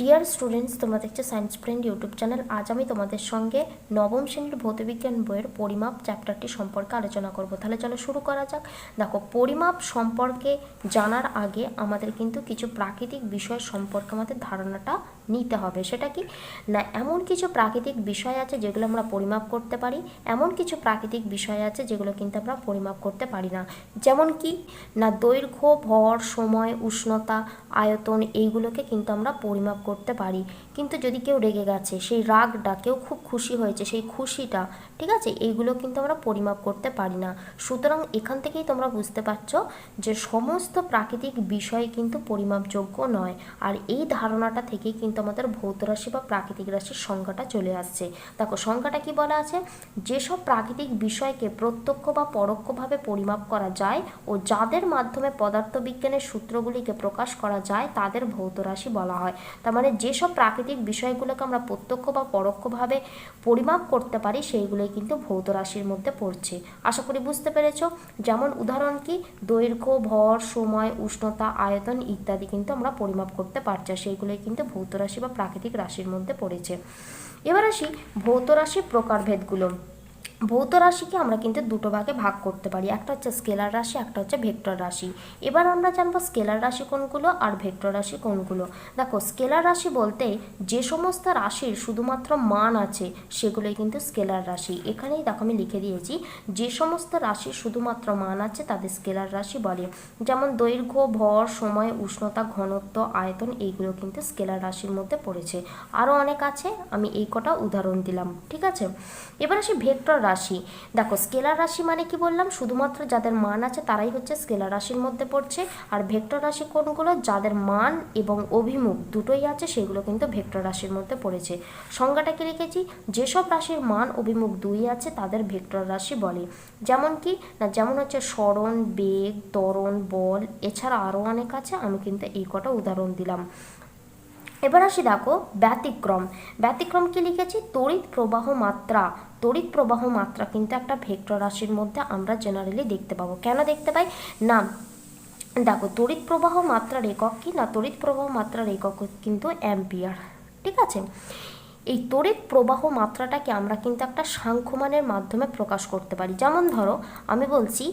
Dear students, তোমরা দেখছো science friend YouTube channel. আজ আমি তোমাদের সঙ্গে নবম শ্রেণীর ভৌতবিজ্ঞান বইয়ের পরিমাপ চ্যাপ্টারটি সম্পর্কে আলোচনা করব। তাহলে চলো শুরু করা যাক। দেখো, পরিমাপ সম্পর্কে জানার আগে আমাদের কিন্তু কিছু প্রাকৃতিক বিষয় সম্পর্কে আমাদের ধারণাটা নিতে হবে। সেটা কি না, এমন কিছু প্রাকৃতিক বিষয় আছে যেগুলো আমরা পরিমাপ করতে পারি, এমন কিছু প্রাকৃতিক বিষয় আছে যেগুলো কিন্তু আমরা পরিমাপ করতে পারি না। যেমন কি না, দৈর্ঘ্য, ভর, সময়, উষ্ণতা, আয়তন, এইগুলোকে কিন্তু আমরা পরিমাপ করতে পারি। কিন্তু যদি কেউ রেগে গেছে, সেই রাগটা, কেউ খুব খুশি হয়েছে, সেই খুশিটা, ঠিক আছে, এইগুলো কিন্তু আমরা পরিমাপ করতে পারি না। সুতরাং এখান থেকেই তোমরা বুঝতে পারছো যে সমস্ত প্রাকৃতিক বিষয় কিন্তু পরিমাপযোগ্য নয়। আর এই ধারণাটা থেকেই কিন্তু আমাদের ভৌত রাশি বা প্রাকৃতিক রাশির সংজ্ঞাটা চলে আসছে। দেখো, সংজ্ঞাটা কি বলা আছে, যেসব প্রাকৃতিক বিষয়কে প্রত্যক্ষ বা পরোক্ষভাবে পরিমাপ করা যায় ও যাদের মাধ্যমে পদার্থবিজ্ঞানের সূত্রগুলিকে প্রকাশ করা যায় তাদের ভৌত রাশি বলা হয়। তার মানে যেসব প্রাকৃতিক বিষয়গুলোকে আমরা প্রত্যক্ষ বা পরোক্ষভাবে পরিমাপ করতে পারি সেইগুলোই কিন্তু ভৌত রাশির মধ্যে পড়ছে। আশা করি বুঝতে পেরেছ। যেমন উদাহরণ কি, দৈর্ঘ্য, ভর, সময়, উষ্ণতা, আয়তন ইত্যাদি কিন্তু আমরা পরিমাপ করতে পারছি, সেইগুলোই কিন্তু ভৌত রাশি বা প্রাকৃতিক রাশির মধ্যে পড়েছে। এবার আসি ভৌত রাশির প্রকারভেদগুলো। ভৌত রাশিকে আমরা কিন্তু দুটো ভাগে ভাগ করতে পারি, একটা হচ্ছে স্কেলার রাশি, একটা হচ্ছে ভেক্টর রাশি। এবার আমরা জানবো স্কেলার রাশি কোনগুলো আর ভেক্টর রাশি কোনগুলো। দেখো, স্কেলার রাশি বলতে যে সমস্ত রাশির শুধুমাত্র মান আছে সেগুলোই কিন্তু স্কেলার রাশি। এখানেই দেখো আমি লিখে দিয়েছি, যে সমস্ত রাশির শুধুমাত্র মান আছে তাদের স্কেলার রাশি বলে। যেমন দৈর্ঘ্য, ভর, সময়, উষ্ণতা, ঘনত্ব, আয়তন, এইগুলো কিন্তু স্কেলার রাশির মধ্যে পড়েছে। আরও অনেক আছে, আমি এই কটা উদাহরণ দিলাম, ঠিক আছে। এবার আসি ভেক্টর রাশি। দেখো, স্কেলার রাশি মানে কি বললাম, শুধুমাত্র যাদের মান আছে তারাই হচ্ছে স্কেলার রাশির মধ্যে পড়ছে। আর ভেক্টর রাশি কোনগুলো, যাদের মান এবং অভিমুখ দুটোই আছে সেগুলো কিন্তু ভেক্টর রাশির মধ্যে পড়েছে। সংজ্ঞাটা কি লিখেছি, যেসব রাশির মান অভিমুখ দুই আছে তাদের ভেক্টর রাশি বলে। যেমন কি না, যেমন হচ্ছে সরণ, বেগ, ত্বরণ, বল, এছাড়া আরও অনেক আছে, আমি কিন্তু এই কটা উদাহরণ দিলাম। এবার আসি দেখো ব্যতিক্রম। ব্যতিক্রম কি লিখেছি, তড়িৎ প্রবাহ মাত্রা। তড়িৎ প্রবাহ মাত্রা কিন্তু একটা ভেক্টর রাশির মধ্যে আমরা জেনারেলি দেখতে পাবো। কেন দেখতে পাই না, দেখো, তড়িৎ প্রবাহ মাত্রার একক কি না, তড়িৎ প্রবাহ মাত্রার একক কিন্তু অ্যাম্পিয়ার, ঠিক আছে। এই তড়িৎ প্রবাহ মাত্রাটাকে আমরা কিন্তু একটা সাংখ্যমানের মাধ্যমে প্রকাশ করতে পারি। যেমন ধরো আমি বলছি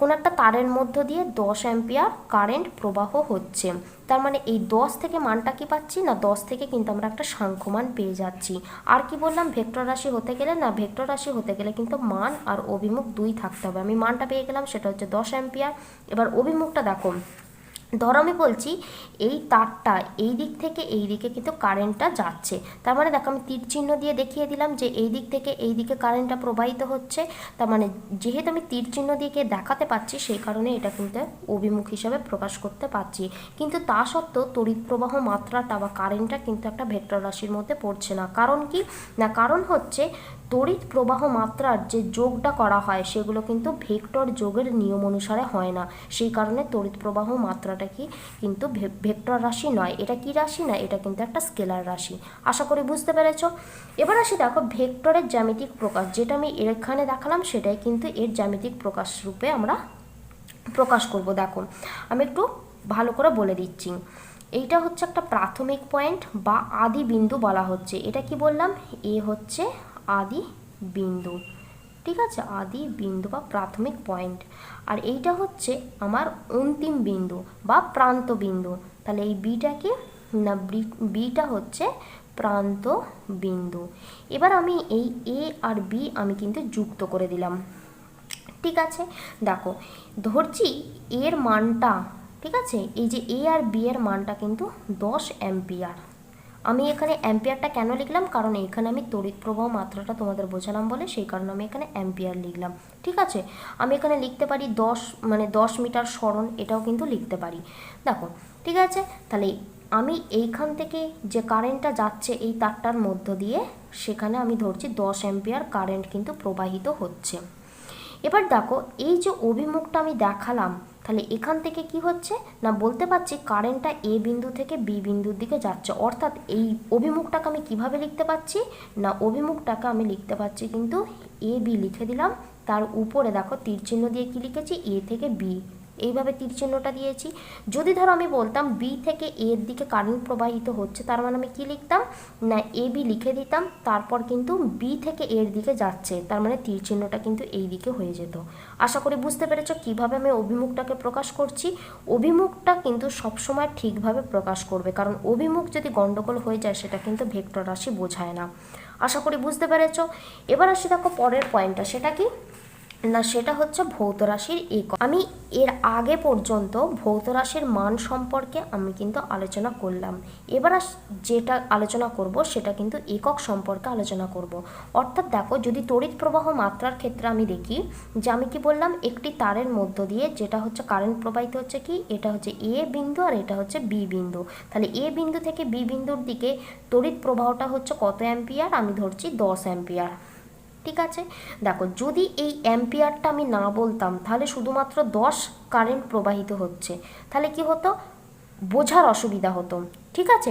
কোনো একটা তারের মধ্য দিয়ে 10 অ্যাম্পিয়ার কারেন্ট প্রবাহ হচ্ছে, তার মানে এই 10 থেকে মানটা কি পাচ্ছি না, 10 থেকে কিন্তু আমরা একটা সাংখ্যমান পেয়ে যাচ্ছি। আর কি বললাম, ভেক্টর রাশি হতে গেলে না, ভেক্টর রাশি হতে গেলে কিন্তু মান আর অভিমুখ দুই থাকতে হবে। আমি মানটা পেয়ে গেলাম, সেটা হচ্ছে 10 অ্যাম্পিয়ার। এবার অভিমুখটা দেখো, ধরো আমি বলছি এই তারটা এই দিক থেকে এই দিকে কিন্তু কারেন্টটা যাচ্ছে, তার মানে দেখো আমি তীর চিহ্ন দিয়ে দেখিয়ে দিলাম যে এই দিক থেকে এই দিকে কারেন্টটা প্রবাহিত হচ্ছে। তার মানে যেহেতু আমি তীর চিহ্ন দিয়ে দেখাতে পাচ্ছি সেই কারণে এটা কিন্তু অভিমুখ হিসাবে প্রকাশ করতে পারছি। কিন্তু তা সত্ত্বেও তড়িৎ প্রবাহ মাত্রাটা বা কারেন্টটা কিন্তু একটা ভেক্টর রাশির মধ্যে পড়ছে না। কারণ কি না, কারণ হচ্ছে তড়িৎ প্রবাহ মাত্রার যে যোগটা করা হয় সেগুলো কিন্তু ভেক্টর যোগের নিয়ম অনুসারে হয় না। সেই কারণে তড়িৎ প্রবাহ মাত্রাটা কি কিন্তু ভেক্টর রাশি নয়, এটা কি রাশি না, এটা কিন্তু একটা স্কেলার রাশি। আশা করি বুঝতে পেরেছ। এবার আসি দেখো ভেক্টরের জ্যামিতিক প্রকাশ, যেটা আমি এখানে দেখালাম সেটাই কিন্তু এর জ্যামিতিক প্রকাশ রূপে আমরা প্রকাশ করব। দেখো আমি একটু ভালো করে বলে দিচ্ছি। এইটা হচ্ছে একটা প্রাথমিক পয়েন্ট বা আদি বিন্দু বলা হচ্ছে। এটা কি বললাম, এ হচ্ছে আদি বিন্দু, ঠিক আছে, আদি বিন্দু বা প্রাথমিক পয়েন্ট। আর এইটা হচ্ছে আমার অন্তিম বিন্দু বা প্রান্ত বিন্দু। তাহলে এই বিটা কি না, বিটা হচ্ছে প্রান্ত বিন্দু। এবার আমি এই এ আর বি আমি কিন্তু যুক্ত করে দিলাম, ঠিক আছে। দেখো ধরছি এর মানটা, ঠিক আছে, এই যে এ আর বি এর মানটা কিন্তু 10 অ্যাম্পিয়ার। আমি এখানে অ্যাম্পিয়ারটা কেন লিখলাম, কারণ এখানে আমি তড়িৎ প্রবাহ মাত্রাটা তোমাদের বোঝালাম বলে সেই কারণে আমি এখানে অ্যাম্পিয়ার লিখলাম, ঠিক আছে। আমি এখানে লিখতে পারি 10 মিটার সরণ, এটাও কিন্তু লিখতে পারি। দেখো ঠিক আছে, তাহলে আমি এইখান থেকে যে কারেন্টটা যাচ্ছে এই তারটার মধ্য দিয়ে, সেখানে আমি ধরছি 10 অ্যাম্পিয়ার কারেন্ট কিন্তু প্রবাহিত হচ্ছে। এবার দেখো এই যে অভিমুখটা আমি দেখালাম, তাহলে এখান থেকে কি হচ্ছে না, বলতে পারছি কারেন্টটা এ বিন্দু থেকে বি বিন্দুর দিকে যাচ্ছে। অর্থাৎ এই অভিমুখটাকে আমি কিভাবে লিখতে পাচ্ছি না, অভিমুখটাকে আমি লিখতে পাচ্ছি কিন্তু এ বি লিখে দিলাম, তার উপরে দেখো তীর চিহ্ন দিয়ে কি লিখেছি, এ থেকে বি এইভাবে তীর চিহ্নটা দিয়েছি। যদি ধরো আমি বলতাম বি থেকে এর দিকে কারেন্ট প্রবাহিত হচ্ছে, তার মানে আমি কি লিখতাম না এ বি লিখে দিতাম, তারপর কিন্তু বি থেকে এর দিকে যাচ্ছে, তার মানে তীর চিহ্নটা কিন্তু এই দিকে হয়ে যেত। আশা করি বুঝতে পেরেছো কিভাবে আমি অভিমুখটাকে প্রকাশ করছি। অভিমুখটা কিন্তু সবসময় ঠিকভাবে প্রকাশ করবে, কারণ অভিমুখ যদি গন্ডগোল হয়ে যায় সেটা কিন্তু ভেক্টর রাশি বোঝায় না। আশা করি বুঝতে পেরেছো। এবার আসি দেখো পরের পয়েন্টটা, সেটা কি না সেটা হচ্ছে ভৌত রাশির একক। আমি এর আগে পর্যন্ত ভৌত রাশির মান সম্পর্কে আমি কিন্তু আলোচনা করলাম। এবার যেটা আলোচনা করব সেটা কিন্তু একক সম্পর্কে আলোচনা করব। অর্থাৎ দেখো, যদি তড়িৎ প্রবাহ মাত্রার ক্ষেত্রে আমি দেখি যে আমি কি বললাম, একটি তারের মধ্য দিয়ে যেটা হচ্ছে কারেন্ট প্রবাহিত হচ্ছে, কি এটা হচ্ছে এ বিন্দু আর এটা হচ্ছে বি বিন্দু। তাহলে এ বিন্দু থেকে বি বিন্দুর দিকে তড়িৎ প্রবাহটা হচ্ছে কত অ্যাম্পিয়ার, আমি ধরছি 10 অ্যাম্পিয়ার। ঠিক আছে, দেখো যদি এই অ্যাম্পিয়ারটা আমি না বলতাম তাহলে শুধুমাত্র 10 কারেন্ট প্রবাহিত হচ্ছে, তাহলে কি হতো, বোঝার অসুবিধা হতো। ঠিক আছে,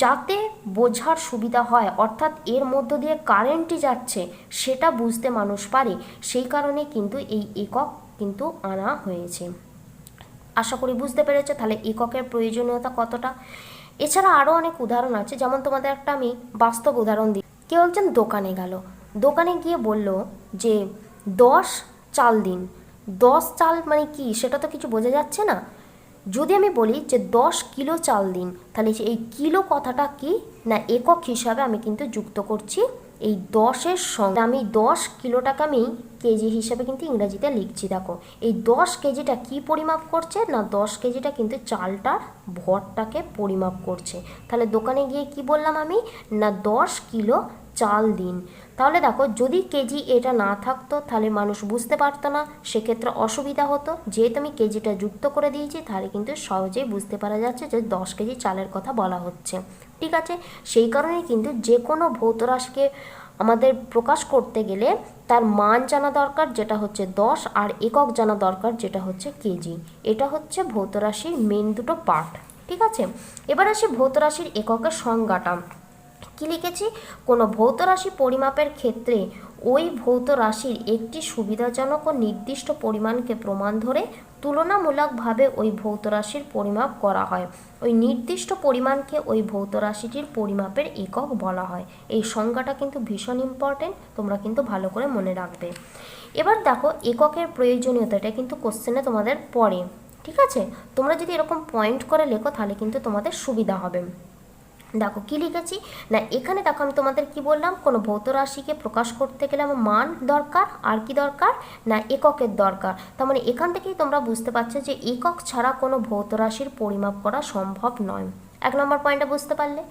যাতে বোঝার সুবিধা হয়, অর্থাৎ এর মধ্য দিয়ে কারেন্টই যাচ্ছে সেটা বুঝতে মানুষ পারে, সেই কারণে কিন্তু এই একক কিন্তু আনা হয়েছে। আশা করি বুঝতে পেরেছো তাহলে এককের প্রয়োজনীয়তা কতটা। এছাড়া আরও অনেক উদাহরণ আছে, যেমন তোমাদের একটা আমি বাস্তব উদাহরণ দিই। কেউ একজন দোকানে গেল, দোকানে গিয়ে বলল যে 10 চাল দিন। 10 চাল মানে কি সেটা তো কিছু বোঝা যাচ্ছে না। যদি আমি বলি যে 10 কিলো চাল দিন, তাহলে এই কিলো কথাটা কি না একক হিসাবে আমি কিন্তু যুক্ত করছি এই 10-এর সঙ্গে। আমি 10 কিলোটাকে আমি কেজি হিসাবে কিন্তু ইংরেজিতে লিখছি। দেখো এই 10 কেজিটা কি পরিমাপ করছে না 10 কেজিটা কিন্তু চালটার ভরটাকে পরিমাপ করছে। তাহলে দোকানে গিয়ে কি বললাম আমি না 10 কিলো চাল দিন। তাহলে দেখো যদি কেজি এটা না থাকতো তাহলে মানুষ বুঝতে পারতো না, সেক্ষেত্রে অসুবিধা হতো। যেহেতু আমি কেজিটা যুক্ত করে দিয়েছি তাহলে কিন্তু সহজেই বুঝতে পারা যাচ্ছে যে 10 কেজি চালের কথা বলা হচ্ছে। ঠিক আছে, সেই কারণে কিন্তু যে কোনো ভৌত রাশিকে আমাদের প্রকাশ করতে গেলে তার মান জানা দরকার যেটা হচ্ছে 10, আর একক জানা দরকার যেটা হচ্ছে কেজি। এটা হচ্ছে ভৌত রাশির মেন দুটো পার্ট। ঠিক আছে, এবার আসি ভৌত রাশির এককের সংজ্ঞাটা। কি লিখেছি, কোনো ভৌত রাশি পরিমাপের ক্ষেত্রে ওই ভৌত রাশির একটি সুবিধাজনক ও নির্দিষ্ট পরিমাণকে প্রমাণ ধরে তুলনামূলকভাবে ওই ভৌত রাশির পরিমাপ করা হয়। ওই নির্দিষ্ট পরিমাণকে ওই ভৌত রাশিটির পরিমাপের একক বলা হয়। এই সংজ্ঞাটা কিন্তু ভীষণ ইম্পর্টেন্ট, তোমরা কিন্তু ভালো করে মনে রাখবে। এবার দেখো এককের প্রয়োজনীয়তাটা কিন্তু কোশ্চেনে তোমাদের পড়ে। ঠিক আছে, তোমরা যদি এরকম পয়েন্ট করে লেখো তাহলে কিন্তু তোমাদের সুবিধা হবে। দেখো কি লিখেছি না এখানে দেখো আমি তোমাদের কি বললাম, কোনো ভৌত রাশিকে প্রকাশ করতে গেলে আমার মান দরকার, আর কি দরকার না এককের দরকার। তার মানে এখান থেকেই তোমরা বুঝতে পারছো যে একক ছাড়া কোনো ভৌত রাশির পরিমাপ করা সম্ভব নয়। 1 নম্বর পয়েন্টটা বুঝতে পারলে।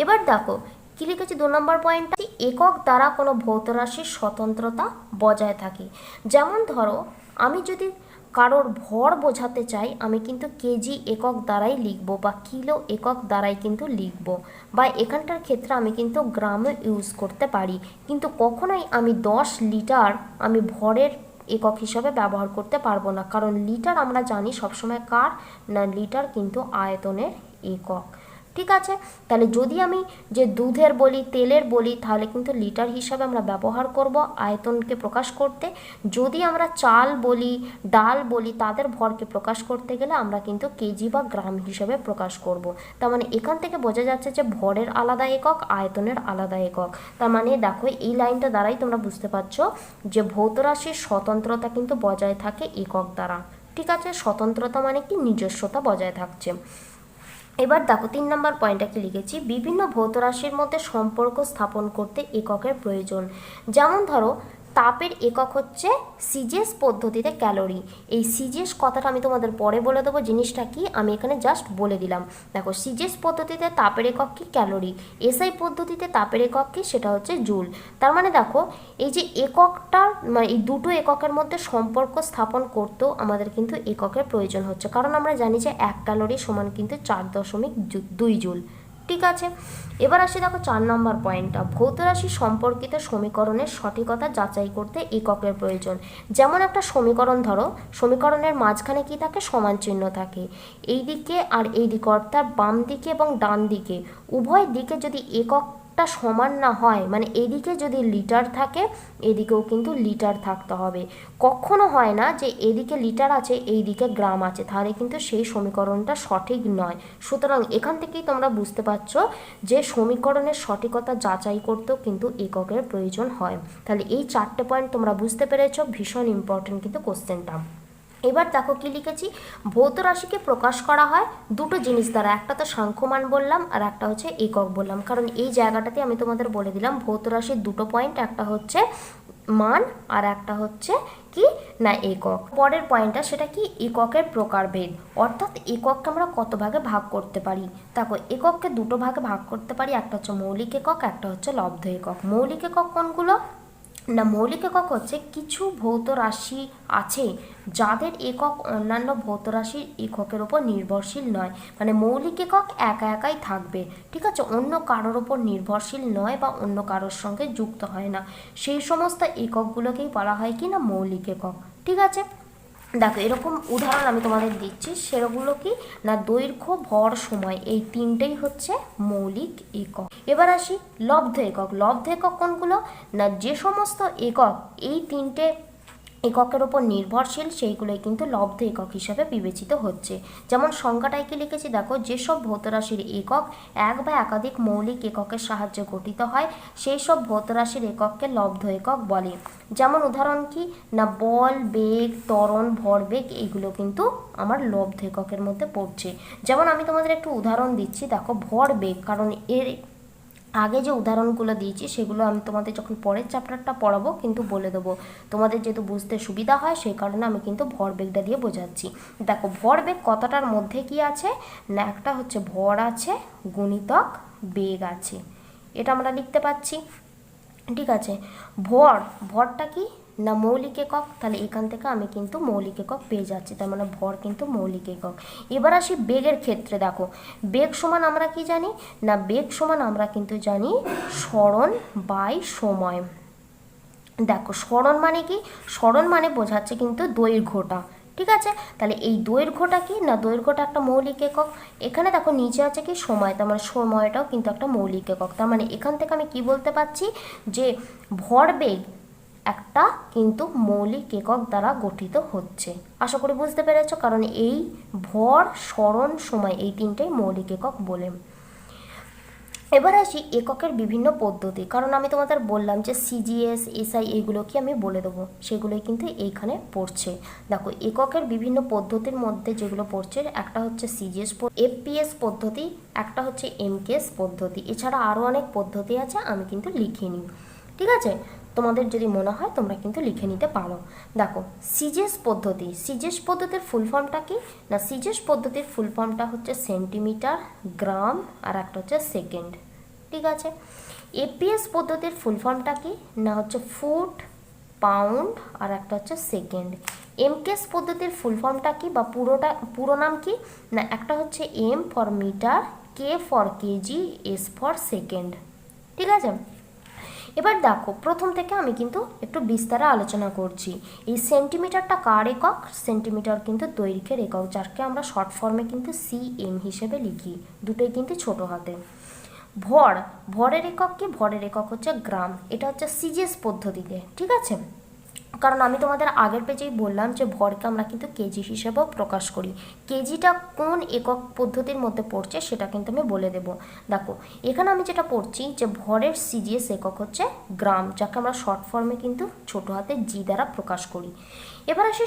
এবার দেখো কি লিখেছি 2 নম্বর পয়েন্টটা, একক দ্বারা কোনো ভৌত রাশির স্বতন্ত্রতা বজায় থাকে। যেমন ধরো আমি যদি কারোর ভর বোঝাতে চাই আমি কিন্তু কেজি একক দ্বারাই লিখব, বা কিলো একক দ্বারাই কিন্তু লিখব, বা এখানটার ক্ষেত্রে আমি কিন্তু গ্রামে ইউজ করতে পারি, কিন্তু কখনোই আমি 10 লিটার আমি ভরের একক হিসাবে ব্যবহার করতে পারবো না, কারণ লিটার আমরা জানি সবসময় কার না লিটার কিন্তু আয়তনের একক। ঠিক আছে, তাহলে যদি আমি যে দুধের বলি তেলের বলি তাহলে কিন্তু লিটার হিসাবে আমরা ব্যবহার করব আয়তনকে প্রকাশ করতে। যদি আমরা চাল বলি ডাল বলি তাদের ভরকে প্রকাশ করতে গেলে আমরা কিন্তু কেজি বা গ্রাম হিসাবে প্রকাশ করব। তার মানে এখান থেকে বোঝা যাচ্ছে যে ভরের আলাদা একক, আয়তনের আলাদা একক। তার মানে দেখো এই লাইনটা দ্বারাই তোমরা বুঝতে পারছো যে ভৌত রাশির স্বতন্ত্রতা কিন্তু বজায় থাকে একক দ্বারা। ঠিক আছে, স্বতন্ত্রতা মানে কি নিজস্বতা বজায় থাকছে। এবার দেখো 3 নম্বর পয়েন্টটা কি লিখেছি, বিভিন্ন ভৌত রাশির মধ্যে সম্পর্ক স্থাপন করতে এককের প্রয়োজন। যেমন ধরো তাপের একক হচ্ছে সিজিএস পদ্ধতিতে ক্যালোরি। এই সিজিএস কথাটা আমি তোমাদের পরে বলে দেবো, জিনিসটা কি আমি এখানে জাস্ট বলে দিলাম। দেখো সিজিএস পদ্ধতিতে তাপের একক কি ক্যালোরি, এসআই পদ্ধতিতে তাপের একক কি সেটা হচ্ছে জুল। তার মানে দেখো এই যে এককটার মানে এই দুটো এককের মধ্যে সম্পর্ক স্থাপন করতেও আমাদের কিন্তু এককের প্রয়োজন হচ্ছে, কারণ আমরা জানি যে 1 ক্যালোরি সমান কিন্তু 4.2 জুল। ঠিক আছে, এবার আসি দেখো 4 নম্বর পয়েন্টটা, ভৌত রাশি সম্পর্কিত সমীকরণের সঠিকতা যাচাই করতে এককের প্রয়োজন। যেমন একটা সমীকরণ ধরো, সমীকরণের মাঝখানে কি থাকে সমান চিহ্ন থাকে, এই দিকে আর এই দিকে অর্থাৎ বাম দিকে এবং ডান দিকে উভয় দিকে যদি একক একটা সমান না হয়, মানে এদিকে যদি লিটার থাকে এদিকেও কিন্তু লিটার থাকতে হবে। কখনো হয় না যে এদিকে লিটার আছে এইদিকে গ্রাম আছে, তাহলে কিন্তু সেই সমীকরণটা সঠিক নয়। সুতরাং এখান থেকেই তোমরা বুঝতে পারছো যে সমীকরণের সঠিকতা যাচাই করতেও কিন্তু এককের প্রয়োজন হয়। তাহলে এই 4টে পয়েন্ট তোমরা বুঝতে পেরেছো, ভীষণ ইম্পর্টেন্ট কিন্তু কোশ্চেনটা। এবার দেখো কি লিখেছি, ভৌত রাশিকে প্রকাশ করা হয় দুটো জিনিস দ্বারা, একটা তো সাংখ্যমান বললাম আর একটা হচ্ছে একক বললাম, কারণ এই জায়গাটাতে আমি তোমাদের বলে দিলাম ভৌত রাশির দুটো পয়েন্ট, একটা হচ্ছে মান আর একটা হচ্ছে কি না একক। পরের পয়েন্টটা সেটা কি, এককের প্রকারভেদ, অর্থাৎ একককে আমরা কত ভাগে ভাগ করতে পারি। দেখো একককে দুটো ভাগে ভাগ করতে পারি, একটা হচ্ছে মৌলিক একক, একটা হচ্ছে লব্ধ একক। মৌলিক একক কোনগুলো না, মৌলিক একক হচ্ছে কিছু ভৌত রাশি আছে যাদের একক অন্যান্য ভৌত রাশির এককের ওপর নির্ভরশীল নয়, মানে মৌলিক একক একা একাই থাকবে, ঠিক আছে, অন্য কারোর ওপর নির্ভরশীল নয় বা অন্য কারোর সঙ্গে যুক্ত হয় না, সেই সমস্ত এককগুলোকেই বলা হয় কি না মৌলিক একক। ঠিক আছে, দেখো এরকম উদাহরণ আমি তোমাদের দিচ্ছি, সেগুলো কি না দৈর্ঘ্য, ভর, সময়, এই তিনটেই হচ্ছে মৌলিক একক। এবার আসি লব্ধ একক। লব্ধ একক কোনগুলো না, যে সমস্ত একক এই তিনটে এককের ওপর নির্ভরশীল সেইগুলোই কিন্তু লব্ধ একক হিসাবে বিবেচিত হচ্ছে। যেমন সংখ্যাটাই কি লিখেছি, দেখো যেসব ভৌত রাশির একক এক বা একাধিক মৌলিক এককের সাহায্যে গঠিত হয় সেই সব ভৌত রাশির একককে লব্ধ একক বলে। যেমন উদাহরণ কি না, বল, বেগ, ত্বরণ, ভরবেগ, এইগুলো কিন্তু আমার লব্ধ এককের মধ্যে পড়ছে। যেমন আমি তোমাদের একটু উদাহরণ দিচ্ছি, দেখো ভরবেগ, কারণ এর আগে যে উদাহরণগুলো দিয়েছি সেগুলো আমি তোমাদের যখন পরের চ্যাপ্টারটা পড়াবো কিন্তু বলে দেবো, তোমাদের যেহেতু বুঝতে সুবিধা হয় সেই কারণে আমি কিন্তু ভরবেগটা দিয়ে বোঝাচ্ছি। দেখো ভরবেগ কতটার মধ্যে কি আছে না, একটা হচ্ছে ভর আছে গুণিতক বেগ আছে, এটা আমরা লিখতে পাচ্ছি। ঠিক আছে, ভরটা কি না মৌলিক একক, তাহলে এখান থেকে আমি কিন্তু মৌলিক একক পেয়ে যাচ্ছি, তার মানে ভর কিন্তু মৌলিক একক। এবার আসি বেগের ক্ষেত্রে, দেখো বেগ সমান আমরা কি জানি না, বেগ সমান আমরা কিন্তু জানি সরণ বাই সময়। দেখো সরণ মানে কি, সরণ মানে বোঝাচ্ছে কিন্তু দৈর্ঘ্যটা। ঠিক আছে, তাহলে এই দৈর্ঘ্যটা কি না, দৈর্ঘ্যটা একটা মৌলিক একক। এখানে দেখো নিচে আছে কি সময়, তার মানে সময়টাও কিন্তু একটা মৌলিক একক। তার মানে এখান থেকে আমি কি বলতে পারছি যে ভরবেগ একটা কিন্তু মৌলিক একক দ্বারা গঠিত হচ্ছে। আশা করি বুঝতে পেরেছ, কারণ এই ভর, সরণ, সময় এই তিনটেই মৌলিক একক বলে। এবার আসি এককের বিভিন্ন পদ্ধতি, কারণ আমি তোমাদের বললাম যে সিজিএস, এসআই এইগুলো কি আমি বলে দেবো, সেগুলোই কিন্তু এইখানে পড়ছে। দেখো এককের বিভিন্ন পদ্ধতির মধ্যে যেগুলো পড়ছে, একটা হচ্ছে সিজিএস, এফপিএস পদ্ধতি, একটা হচ্ছে এমকেএস পদ্ধতি, এছাড়া আরও অনেক পদ্ধতি আছে, আমি কিন্তু লিখিনি। ঠিক আছে, তোমাদের যদি মনে হয় তোমরা কিন্তু লিখে নিতে পারো। দেখো সিজিএস পদ্ধতি, সিজিএস পদ্ধতির ফুল ফর্মটা কি না, সিজিএস পদ্ধতির ফুল ফর্মটা হচ্ছে সেন্টিমিটার, গ্রাম আর একটা হচ্ছে সেকেন্ড। ঠিক আছে, এপিএস পদ্ধতির ফুল ফর্মটা কি না হচ্ছে ফুট, পাউন্ড আর একটা হচ্ছে সেকেন্ড। এমকেএস পদ্ধতির ফুল ফর্মটা কি বা পুরো নাম কি না, একটা হচ্ছে M for metre, K for KG, S for second. ঠিক আছে, এবার দেখো প্রথম থেকে আমি কিন্তু একটু বিস্তারে আলোচনা করছি। এই সেন্টিমিটারটা কার একক, সেন্টিমিটার কিন্তু দৈর্ঘ্যের একক, যাকে আমরা শর্ট ফর্মে কিন্তু সিএম হিসেবে লিখি, দুটোই কিন্তু ছোট হাতে। ভরের একক কি, ভরের একক হচ্ছে গ্রাম, এটা হচ্ছে সিজিএস পদ্ধতিতে। ঠিক আছে, কারণ আমি তোমাদের আগের পেজেই বললাম যে ভরকে আমরা কিন্তু কেজি হিসেবেও প্রকাশ করি। কেজিটা কোন একক পদ্ধতির মধ্যে পড়ছে সেটা কিন্তু আমি বলে দেব। দেখো এখানে আমি যেটা পড়ছি যে ভরের সিজিএস একক হচ্ছে গ্রাম, যাকে আমরা শর্ট ফর্মে কিন্তু ছোট হাতে জি দ্বারা প্রকাশ করি। এবার আসি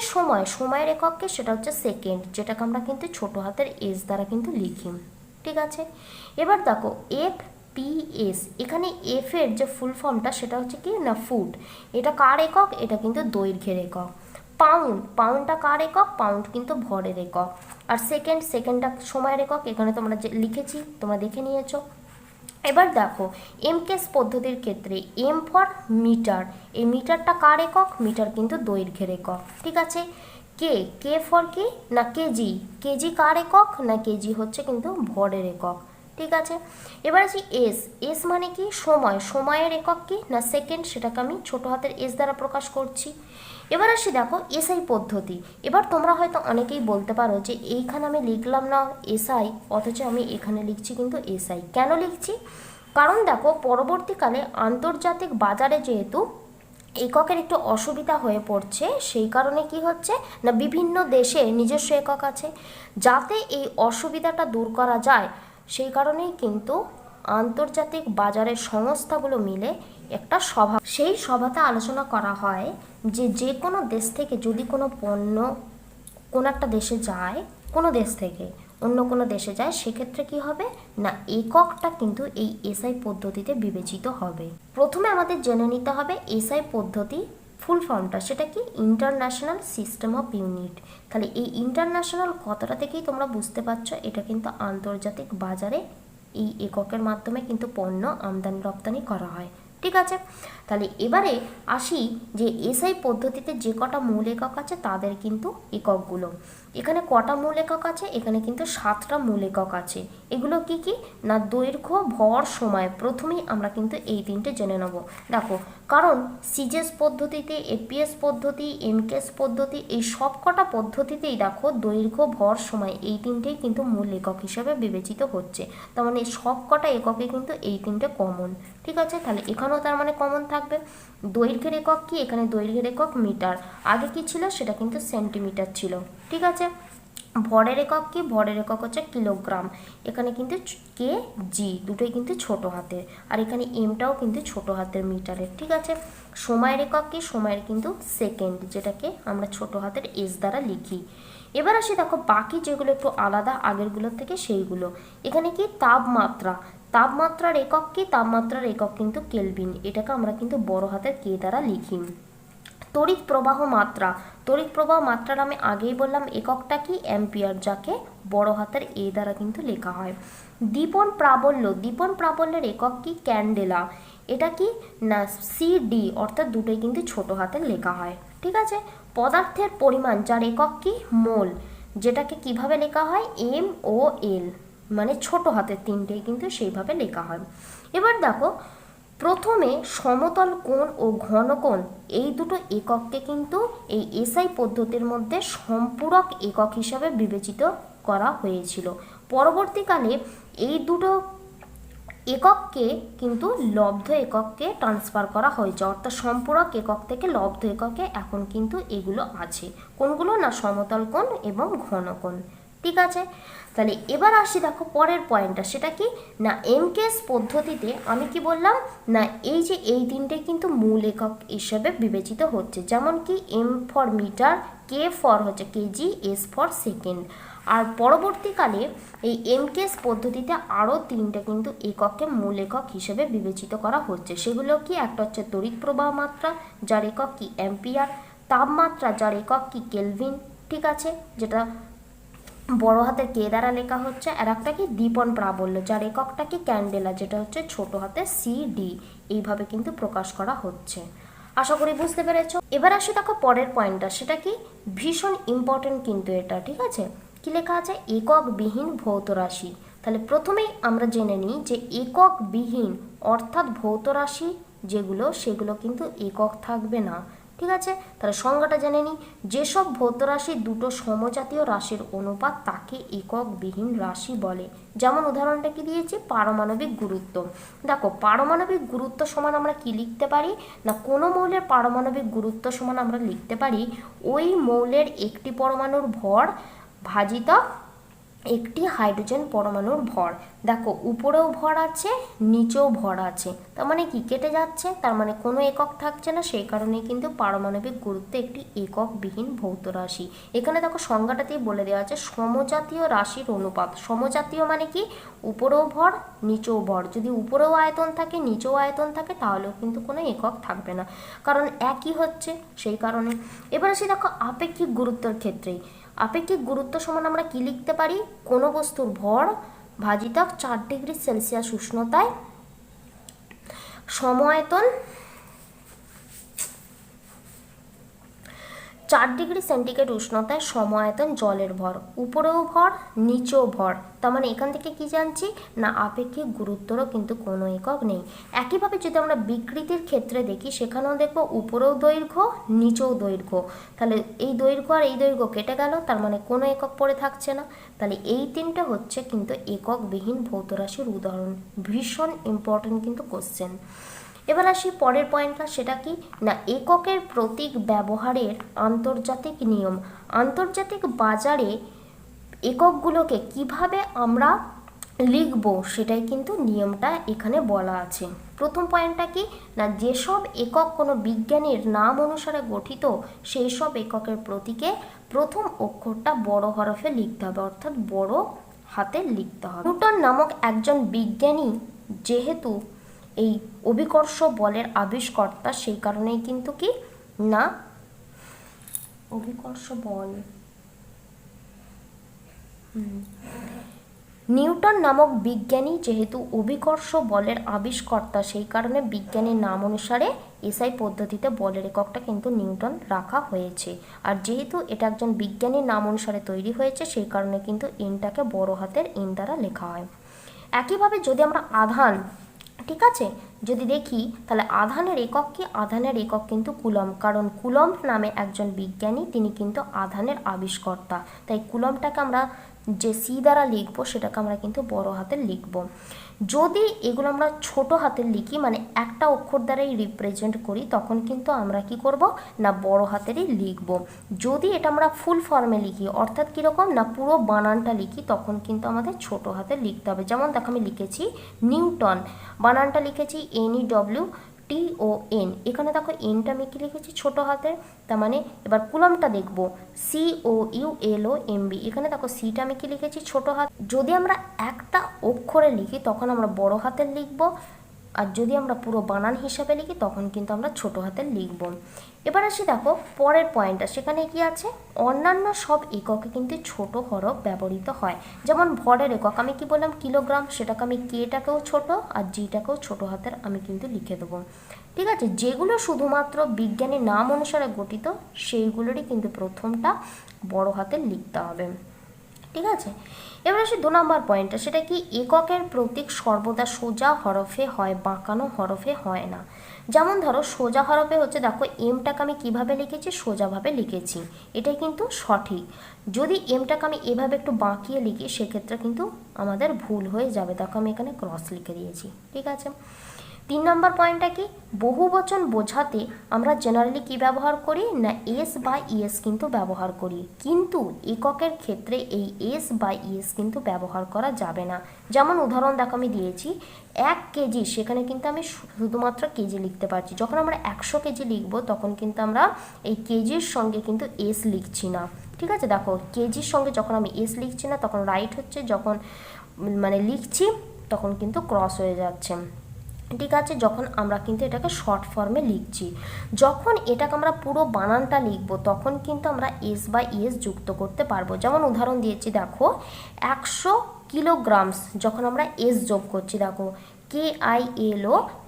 সময়ের এককে, সেটা হচ্ছে সেকেন্ড, যেটাকে আমরা কিন্তু ছোট হাতের এস দ্বারা কিন্তু লিখি। ঠিক আছে, এবার দেখো এফপিএস, এখানে এফ এর যে ফুল ফর্মটা সেটা হচ্ছে কি না ফুট, এটা কার একক, এটা কিন্তু দৈর্ঘ্যের একক। পাউন্ডটা কার একক, পাউন্ড কিন্তু ভরের একক। আর সেকেন্ডটা সময়ের একক, এখানে তোমরা যে লিখেছি তোমরা দেখে নিয়েছো। এবার দেখো এমকেএস পদ্ধতির ক্ষেত্রে এম ফর মিটার, এই মিটারটা কার একক, মিটার কিন্তু দৈর্ঘ্যের একক। ঠিক আছে, কে ফর কি না কেজি কার একক না কেজি হচ্ছে কিন্তু ভরের একক। ঠিক আছে, এবার আসি এস মানে কি সময়ের একক কি না সেকেন্ড, সেটাকে আমি ছোট হাতের এস দ্বারা প্রকাশ করছি। এবার আসি দেখো এসআই পদ্ধতি। এবার তোমরা হয়তো অনেকেই বলতে পারো যে এইখানে আমি লিখলাম না এসআই, অথচ আমি এখানে লিখছি কিন্তু এসআই। কেন লিখছি কারণ দেখো পরবর্তীকালে আন্তর্জাতিক বাজারে যেহেতু এককের একটু অসুবিধা হয়ে পড়ছে, সেই কারণে কি হচ্ছে না বিভিন্ন দেশে নিজস্ব একক আছে, যাতে এই অসুবিধাটা দূর করা যায় সেই কারণেই কিন্তু আন্তর্জাতিক বাজারের সংস্থাগুলো মিলে একটা সভা, সেই সভাতে আলোচনা করা হয় যে যে কোনো দেশ থেকে যদি কোনো পণ্য কোনো একটা দেশে যায়, কোনো দেশ থেকে অন্য কোনো দেশে যায়, সেক্ষেত্রে কি হবে না এককটা কিন্তু এই এসআই পদ্ধতিতে বিবেচিত হবে। প্রথমে আমাদের জেনে নিতে হবে এসআই পদ্ধতি ফুল ফর্মটা, সেটা কি ইন্টারন্যাশনাল সিস্টেম অফ ইউনিট। তাহলে এই ইন্টারন্যাশনাল কথাটা থেকেই তোমরা বুঝতে পারছো এটা কিন্তু আন্তর্জাতিক বাজারে এই এককের মাধ্যমে কিন্তু পণ্য আমদানি রপ্তানি করা হয়। ঠিক আছে, তাহলে এবারে আসি যে এসআই পদ্ধতিতে যে কটা মূল একক আছে তাদের কিন্তু এককগুলো। এখানে কটা মূল একক আছে? এখানে কিন্তু 7টা মূল একক আছে। এগুলো কি কি না দৈর্ঘ্য, ভর, সময়। প্রথমেই আমরা কিন্তু এই তিনটে জেনে নেব। দেখো, কারণ সিজেস পদ্ধতিতে, এপিএস পদ্ধতি, এমকেএস পদ্ধতি, এই সব কটা পদ্ধতিতেই দেখো দৈর্ঘ্য, ভর, সময় এই তিনটেই কিন্তু মূল একক হিসেবে বিবেচিত হচ্ছে। তার মানে সব কটা এককে কিন্তু এই তিনটে কমন। ঠিক আছে, তাহলে এখানেও তার মানে কমন থাকবে। দৈর্ঘ্যের একক কি? এখানে দৈর্ঘ্যের একক মিটার, আগে কি ছিল সেটা কিন্তু সেন্টিমিটার ছিল। ঠিক আছে, ভরের একক কি? ভরের একক হচ্ছে কিলোগ্রাম, এখানে কিন্তু কেজি, দুটোই কিন্তু ছোট হাতের, আর এখানে এমটাও কিন্তু ছোট হাতের মিটারের। ঠিক আছে, সময়ের একক কি? সময়ের কিন্তু সেকেন্ড, যেটাকে আমরা ছোট হাতের এস দ্বারা লিখি। এবার আসি দেখো বাকি যেগুলো একটু আলাদা আগেরগুলোর থেকে সেইগুলো। এখানে কি? তাপমাত্রা, তাপমাত্রার একক কি? তাপমাত্রার একক কিন্তু কেলভিন, এটাকে আমরা কিন্তু বড় হাতের কে দ্বারা লিখি। তড়িৎ প্রবাহ মাত্রা, তড়িৎ প্রবাহ মাত্রার আমি আগেই বললাম এককটা কি? অ্যাম্পিয়ার, যাকে বড় হাতের এ দ্বারা কিন্তু লেখা হয়। দীপন প্রাবল্য, দীপন প্রাবল্যের একক কি? ক্যান্ডেলা, এটা কি না সিডি, অর্থাৎ দুটোই কিন্তু ছোট হাতের লেখা হয়। ঠিক আছে, পদার্থের পরিমাণ যার একক কি? মোল, যেটাকে কিভাবে লেখা হয়? এম ও এল, মানে ছোট হাতের তিনটেই কিন্তু সেইভাবে লেখা হয়। এবার দেখো প্রথমে সমতল কোণ ও ঘন কোণ এই দুটো একককে কিন্তু এই এসআই পদ্ধতির মধ্যে সম্পূরক একক হিসাবে বিবেচিত করা হয়েছিল। পরবর্তীকালে এই দুটো একককে কিন্তু লব্ধ এককে ট্রান্সফার করা হয়েছে, অর্থাৎ সম্পূরক একক থেকে লব্ধ এককে এখন কিন্তু এগুলো আছে। কোনগুলো? না সমতল কোণ এবং ঘন কোণ। ঠিক আছে, তাহলে এবার আসি দেখো পরের পয়েন্টটা, সেটা কি না এমকেএস পদ্ধতিতে আমি কি বললাম না এই যে এই তিনটে কিন্তু মূল একক হিসেবে বিবেচিত হচ্ছে, যেমন কি M for metre, K for হচ্ছে কেজি, এস ফর সেকেন্ড। আর পরবর্তীকালে এই এমকেএস পদ্ধতিতে আরও তিনটে কিন্তু এককে মূল একক হিসেবে বিবেচিত করা হচ্ছে। সেগুলো কি? একটা হচ্ছে তড়িৎ প্রবাহ মাত্রা, যার একক কি? অ্যাম্পিয়ার। তাপমাত্রা, যার একক কি? কেলভিন। ঠিক আছে, যেটা বড় হাতের কে দ্বারা লেখা হচ্ছে। আর একটা কি? দীপন প্রাবল্য, যার এককটা কি? ক্যান্ডেলা, যেটা হচ্ছে ছোট হাতে সিডি। এইভাবে কিন্তু প্রকাশ করা হচ্ছে। আশা করি বুঝতে পেরেছো। এবার আসি দেখো পরের পয়েন্টটা, সেটা কি ভীষণ ইম্পর্টেন্ট কিন্তু এটা। ঠিক আছে, কি লেখা আছে? একক বিহীন ভৌত রাশি। তাহলে প্রথমেই আমরা জেনে নিই যে একক বিহীন অর্থাৎ ভৌত রাশি যেগুলো সেগুলো কিন্তু একক থাকবে না। ঠিক আছে, তাহলে সংজ্ঞাটা জেনে নিই। যেসব ভৌত রাশি দুটো সমজাতীয় রাশির অনুপাত তাকে একক বিহীন রাশি বলে। যেমন উদাহরণটা কি দিয়েছি? পারমাণবিক গুরুত্ব। দেখো পারমাণবিক গুরুত্ব সমান আমরা কি লিখতে পারি না কোনো মৌলের পারমাণবিক গুরুত্ব সমান আমরা লিখতে পারি ওই মৌলের একটি পরমাণুর ভর ভাজিত একটি হাইড্রোজেন পরমাণুর ভর। দেখো উপরেও ভর আছে, নিচেও ভর আছে, তার মানে কি কেটে যাচ্ছে, তার মানে কোনো একক থাকছে না। সেই কারণেই কিন্তু পারমাণবিক গুরুত্ব একটি একক বিহীন ভৌত রাশি। এখানে দেখো সংজ্ঞাটাতেই বলে দেওয়া আছে সমজাতীয় রাশির অনুপাত। সমজাতীয় মানে কি? উপরেও ভর, নিচেও ভর। যদি উপরেও আয়তন থাকে, নিচেও আয়তন থাকে, তাহলেও কিন্তু কোনো একক থাকবে না, কারণ একই হচ্ছে সেই কারণে। এবার আসি দেখো আপেক্ষিক গুরুত্বের ক্ষেত্রেই। আপেক্ষিক গুরুত্ব সমান আমরা কি লিখতে পারি? কোনো বস্তুর ভর ভাজিতক 4 ডিগ্রি সেলসিয়াস উষ্ণতায় সম আয়তন 4 ডিগ্রি সেন্টিগ্রেড উষ্ণতায় সমায়তন জলের ভর, উপরেও ভর নিচেও ভর, তার মানে এখান থেকে কি জানছি না আপেক্ষিক গুরুত্বরও কিন্তু কোনো একক নেই। একইভাবে যদি আমরা বিকৃতির ক্ষেত্রে দেখি সেখানেও দেখবো উপরেও দৈর্ঘ্য নিচেও দৈর্ঘ্য, তাহলে এই দৈর্ঘ্য আর এই দৈর্ঘ্য কেটে গেল, তার মানে কোনো একক পড়ে থাকছে না। তাহলে এই তিনটে হচ্ছে কিন্তু এককবিহীন ভৌত রাশির উদাহরণ। ভীষণ ইম্পর্টেন্ট কিন্তু কোশ্চেন। এবার আসি পরের পয়েন্টটা, সেটা কি না এককের প্রতীক ব্যবহারের আন্তর্জাতিক নিয়ম। আন্তর্জাতিক বাজারে এককগুলোকে কিভাবে আমরা লিখব সেটাই কিন্তু নিয়মটা এখানে বলা আছে। প্রথম পয়েন্টটা কি না যেসব একক কোনো বিজ্ঞানীর নাম অনুসারে গঠিত সেই সব এককের প্রতীকে প্রথম অক্ষরটা বড় হরফে লিখতে হবে, অর্থাৎ বড় হাতে লিখতে হবে। নিউটন নামক একজন বিজ্ঞানী যেহেতু এই অভিকর্ষ বলের আবিষ্কর্তা, সেই কারণেই কিন্তু কি না অভিকর্ষ বল নিউটন নামক বিজ্ঞানী যেহেতু অভিকর্ষ বলের আবিষ্কর্তা, সেই কারণে বিজ্ঞানীর নাম অনুসারে এসআই পদ্ধতিতে বলের এককটা কিন্তু নিউটন রাখা হয়েছে। আর যেহেতু এটা একজন বিজ্ঞানীর নাম অনুসারে তৈরি হয়েছে, সেই কারণে কিন্তু এনটাকে বড় হাতের এন দ্বারা লেখা হয়। একইভাবে যদি আমরা আধান, ঠিক আছে, যদি দেখি তাহলে আধানের একক কি, আধানের একক কিন্তু কুলম, কারণ কুলম নামে একজন বিজ্ঞানী তিনি কিন্তু আধানের আবিষ্কর্তা, তাই কুলমটাকে আমরা যে সি দ্বারা লিখবো সেটাকে আমরা কিন্তু বড় হাতের লিখব। যদি এগুলো আমরা ছোট হাতের লিখি মানে একটা অক্ষর দ্বারাই রিপ্রেজেন্ট করি, তখন কিন্তু আমরা কি করব না বড় হাতেরই লিখব। যদি এটা আমরা ফুল ফর্মে লিখি অর্থাৎ কীরকম না পুরো বানানটা লিখি, তখন কিন্তু আমাদের ছোট হাতে লিখতে হবে। যেমন দেখো আমি লিখেছি নিউটন, বানানটা লিখেছি NEWTON, এখানে দেখো এনটা আমি কি লিখেছি ছোট হাতের, তার মানে এবার কুলমটা দেখবো COULOMB, এখানে দেখো সিটা আমি কি লিখেছি ছোট হাত। যদি আমরা একটা অক্ষরে লিখি তখন আমরা বড় হাতের লিখব, আর যদি আমরা পুরো বানান হিসাবে লিখি তখন কিন্তু আমরা ছোট হাতের লিখব। এবার আসি দেখো পরের পয়েন্টটা, সেখানে কি আছে অন্যান্য সব এককে কিন্তু ছোট হরফ ব্যবহৃত হয়। যেমন ভরের একক আমি কি বললাম কিলোগ্রাম, সেটাকে আমি কেটাকেও ছোট আর জিটাকেও ছোট হাতের আমি কিন্তু লিখে দেবো। ঠিক আছে, যেগুলো শুধুমাত্র বিজ্ঞানীর নাম অনুসারে গঠিত সেইগুলোরই কিন্তু প্রথমটা বড় হাতের লিখতে হবে। ঠিক আছে, এবার আসি 2 নম্বর পয়েন্টটা, সেটা কি এককের প্রতীক সর্বদা সোজা হরফে হয়, বাঁকানো হরফে হয় না। যেমন ধরো সোজা হরফে হচ্ছে দেখো এমটাকে আমি কিভাবে লিখেছি সোজাভাবে লিখেছি, এটাই কিন্তু সঠিক। যদি এমটাকে আমি এভাবে একটু বাঁকিয়ে লিখি সেক্ষেত্রে কিন্তু আমাদের ভুল হয়ে যাবে, দেখো আমি এখানে ক্রস লিখে দিয়েছি। ঠিক আছে, 3 নম্বর পয়েন্টটা কি বহুবচন বোঝাতে আমরা জেনারেলি কি ব্যবহার করি না এস বা ইএস কিন্তু ব্যবহার করি, কিন্তু এককের ক্ষেত্রে এই এস বা ইএস কিন্তু ব্যবহার করা যাবে না। যেমন উদাহরণ দেখো আমি দিয়েছি 1 কেজি, সেখানে কিন্তু আমি শুধুমাত্র কেজি লিখতে পারছি। যখন আমরা 100 কেজি লিখবো তখন কিন্তু আমরা এই কেজির সঙ্গে কিন্তু এস লিখছি না। ঠিক আছে, দেখো কেজির সঙ্গে যখন আমি এস লিখছি না তখন রাইট হচ্ছে, যখন মানে লিখছি তখন কিন্তু ক্রস হয়ে যাচ্ছে। ঠিক আছে, যখন আমরা কিন্তু এটাকে শর্ট ফর্মে লিখছি, যখন এটাকে আমরা পুরো বানানটা লিখবো তখন কিন্তু আমরা এস বা ইএস যুক্ত করতে পারবো। যেমন উদাহরণ দিয়েছি দেখো 100 কিলোগ্রামস, যখন আমরা এস যোগ করছি দেখো KILOGRAMS,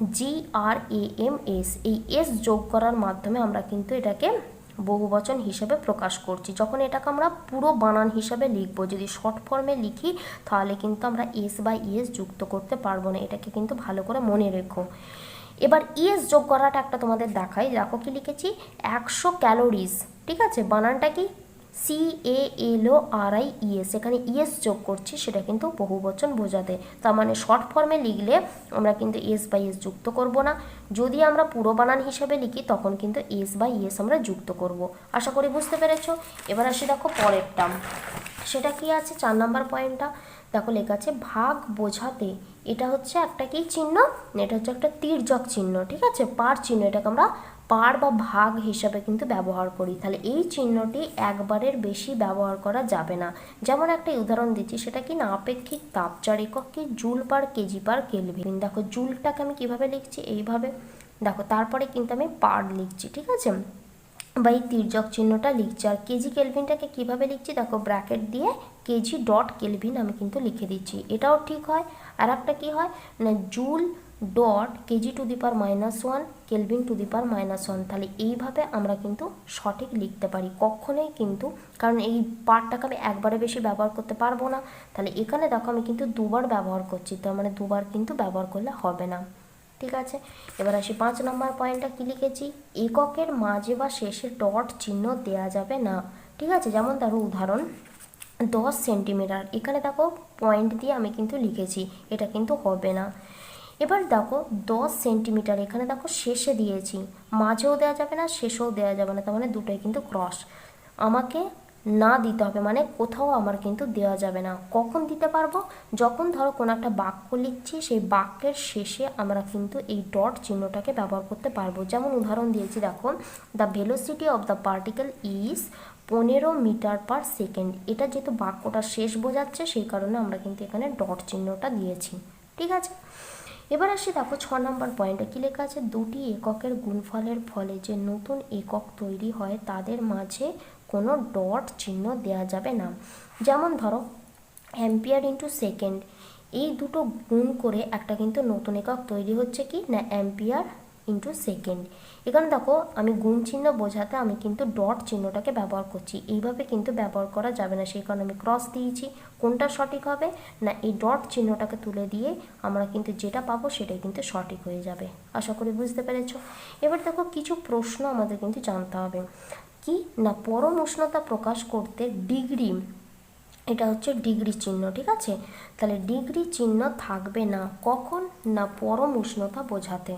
এই এস যোগ করার মাধ্যমে আমরা কিন্তু এটাকে বহুবচন হিসেবে প্রকাশ করছি। যখন এটাকে আমরা পুরো বানান হিসাবে লিখব, যদি শর্ট ফর্মে লিখি তাহলে কিন্তু আমরা এস বা ইএস যুক্ত করতে পারবো না, এটাকে কিন্তু ভালো করে মনে রেখো। এবার ইএস যোগ করাটা একটা তোমাদের দেখাই, দেখো কি লিখেছি 100 ক্যালোরিজ। ঠিক আছে, বানানটা কি CALORIES, এখানে ইএস যোগ করছি, সেটা কিন্তু বহুবচন বোঝাতে। তার মানে শর্ট ফর্মে লিখলে আমরা কিন্তু এস বা ইএস যুক্ত করব না, যদি আমরা পুরো বানান হিসাবে লিখি তখন কিন্তু এস বা ইএস আমরা যুক্ত করব। আশা করি বুঝতে পেরেছো। এবার আসি দেখো পরেরটা, সেটা কি আছে 4 নম্বর পয়েন্টটা, দেখো লেখা আছে ভাগ বোঝাতে, এটা হচ্ছে একটা কি চিহ্ন, এটা হচ্ছে একটা তির্যক চিহ্ন। ঠিক আছে, পার চিহ্ন, এটাকে আমরা পার বা ভাগ হিসাবে কিন্তু ব্যবহার করি, তাহলে এই চিহ্নটি একবারের বেশি ব্যবহার করা যাবে না। যেমন একটা উদাহরণ দিচ্ছি, সেটা কি না আপেক্ষিক তাপচার একক কি joule per KG per kelvin. দেখো জুলটাকে আমি কিভাবে লিখছি এইভাবে, দেখো তারপরে কিন্তু আমি পার লিখছি। ঠিক আছে, বা এই তির্যক চিহ্নটা লিখছি। আর কেজি কেলভিনটাকে কিভাবে লিখছি দেখো ব্র্যাকেট দিয়ে কেজি ডট কেলভিন আমি কিন্তু লিখে দিচ্ছি, এটাও ঠিক হয়। আর একটা কি হয় না joule dot kg to the power -1 kelvin to the power -1। তাহলে এইভাবে আমরা কিন্তু সঠিক লিখতে পারি, কখনোই কিন্তু, কারণ এই পার্টটাকে আমি একবারে বেশি ব্যবহার করতে পারবো না। তাহলে এখানে দেখো আমি কিন্তু দুবার ব্যবহার করছি, তার মানে দুবার কিন্তু ব্যবহার করলে হবে না। ঠিক আছে, এবার আসি 5 নম্বর পয়েন্টটা কি লিখেছি, এককের মাঝে বা শেষে ডট চিহ্ন দেয়া যাবে না। ঠিক আছে, যেমন ধরো উদাহরণ 10 সেন্টিমিটার, এখানে দেখো পয়েন্ট দিয়ে আমি কিন্তু লিখেছি, এটা কিন্তু হবে না। এবার দেখো 10 সেন্টিমিটার, এখানে দেখো শেষে দিয়েছি, মাঝেও দেওয়া যাবে না শেষেও দেওয়া যাবে না, তার মানে দুটোই কিন্তু ক্রস আমাকে না দিতে হবে, মানে কোথাও আমার কিন্তু দেওয়া যাবে না। কখন দিতে পারবো, যখন ধরো কোনো একটা বাক্য লিখছি, সেই বাক্যের শেষে আমরা কিন্তু এই ডট চিহ্নটাকে ব্যবহার করতে পারবো। যেমন উদাহরণ দিয়েছি দেখো, the velocity of the particle is 15 metre per second. এটা যেহেতু বাক্যটা শেষ বোঝাচ্ছে, সেই কারণে আমরা কিন্তু এখানে ডট চিহ্নটা দিয়েছি। ঠিক আছে, এবার আসি দেখো 6 নম্বর পয়েন্টে কি লেখা আছে, দুটি এককের গুণফলের ফলে যে নতুন একক তৈরি হয় তাদের মাঝে কোনো ডট চিহ্ন দেওয়া যাবে না। যেমন ধরো অ্যাম্পিয়ার ইন্টু সেকেন্ড, এই দুটো গুণ করে একটা কিন্তু নতুন একক তৈরি হচ্ছে কি না, অ্যাম্পিয়ার ইন্টু সেকেন্ড। এখানে দেখো আমি গুণ চিহ্ন বোঝাতে আমি কিন্তু ডট চিহ্নটাকে ব্যবহার করছি, এইভাবে কিন্তু ব্যবহার করা যাবে না, সেই কারণে আমি ক্রস দিয়েছি। কোনটা সঠিক হবে না, এই ডট চিহ্নটাকে তুলে দিয়ে আমরা কিন্তু যেটা পাবো সেটাই কিন্তু সঠিক হয়ে যাবে। আশা করি বুঝতে পেরেছো। এবার দেখো কিছু প্রশ্ন আমাদের কিন্তু জানতে হবে, কি না পরম উষ্ণতা প্রকাশ করতে ডিগ্রি, এটা হচ্ছে ডিগ্রি চিহ্ন। ঠিক আছে, তাহলে ডিগ্রি চিহ্ন থাকবে না কখন না পরম উষ্ণতা বোঝাতে।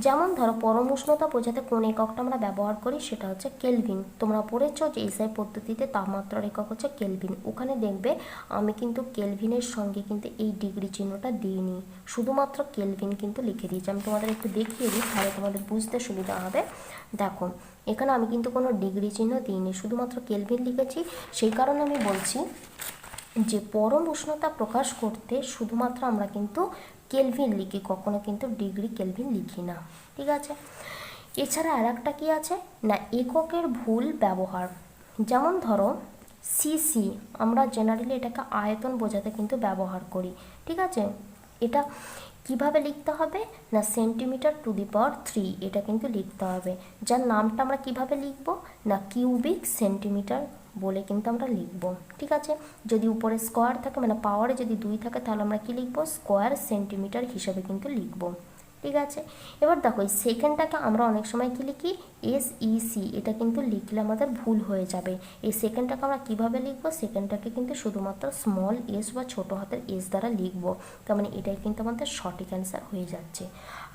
যেমন ধরো পরম উষ্ণতা বোঝাতে কোন এককটা আমরা ব্যবহার করি, সেটা হচ্ছে কেলভিন। তোমরা পড়েছো যে এসআই পদ্ধতিতে তাপমাত্রার একক হচ্ছে কেলভিন, ওখানে দেখবে আমি কিন্তু কেলভিনের সঙ্গে কিন্তু এই ডিগ্রি চিহ্নটা দিইনি, শুধুমাত্র কেলভিন কিন্তু লিখে দিয়েছি। আমি তোমাদের একটু দেখিয়ে দিই, তাহলে তোমাদের বুঝতে সুবিধা হবে। দেখো এখানে আমি কিন্তু কোনো ডিগ্রি চিহ্ন দিইনি, শুধুমাত্র কেলভিন লিখেছি। সেই কারণে আমি বলছি যে পরম উষ্ণতা প্রকাশ করতে শুধুমাত্র আমরা কিন্তু কেলভিন লিখি, কখনো কিন্তু ডিগ্রি কেলভিন লিখি না। ঠিক আছে, এছাড়া আর একটা কী আছে না এককের ভুল ব্যবহার। যেমন ধরো সিসি, আমরা জেনারেলি এটাকে আয়তন বোঝাতে কিন্তু ব্যবহার করি। ঠিক আছে, এটা কিভাবে লিখতে হবে না সেন্টিমিটার টু দি পাওয়ার 3, এটা কিন্তু লিখতে হবে। যার নামটা আমরা কিভাবে লিখব না কিউবিক সেন্টিমিটার বলে কিন্তু আমরা লিখব। ঠিক আছে, যদি উপরে স্কোয়ার থাকে মানে পাওয়ারে যদি 2 থাকে, তাহলে আমরা কি লিখব স্কোয়ার সেন্টিমিটার হিসাবে কিন্তু লিখব। ঠিক আছে, এবার দেখো এই সেকেন্ডটাকে আমরা অনেক সময় কি লিখি SEC, এটা কিন্তু লিখলে আমাদের ভুল হয়ে যাবে। এই সেকেন্ডটাকে আমরা কিভাবে লিখব, সেকেন্ডটাকে কিন্তু শুধুমাত্র স্মল এস বা ছোটো হাতের এস দ্বারা লিখব, তার মানে এটাই কিন্তু আমাদের সঠিক অ্যান্সার হয়ে যাচ্ছে।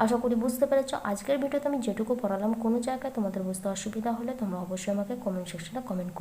আশা করি বুঝতে পেরেছো। আজকের ভিডিওতে আমি যেটুকু পড়ালাম কোনো জায়গায় তোমাদের বুঝতে অসুবিধা হলে তোমরা অবশ্যই আমাকে কমেন্ট সেকশনে কমেন্ট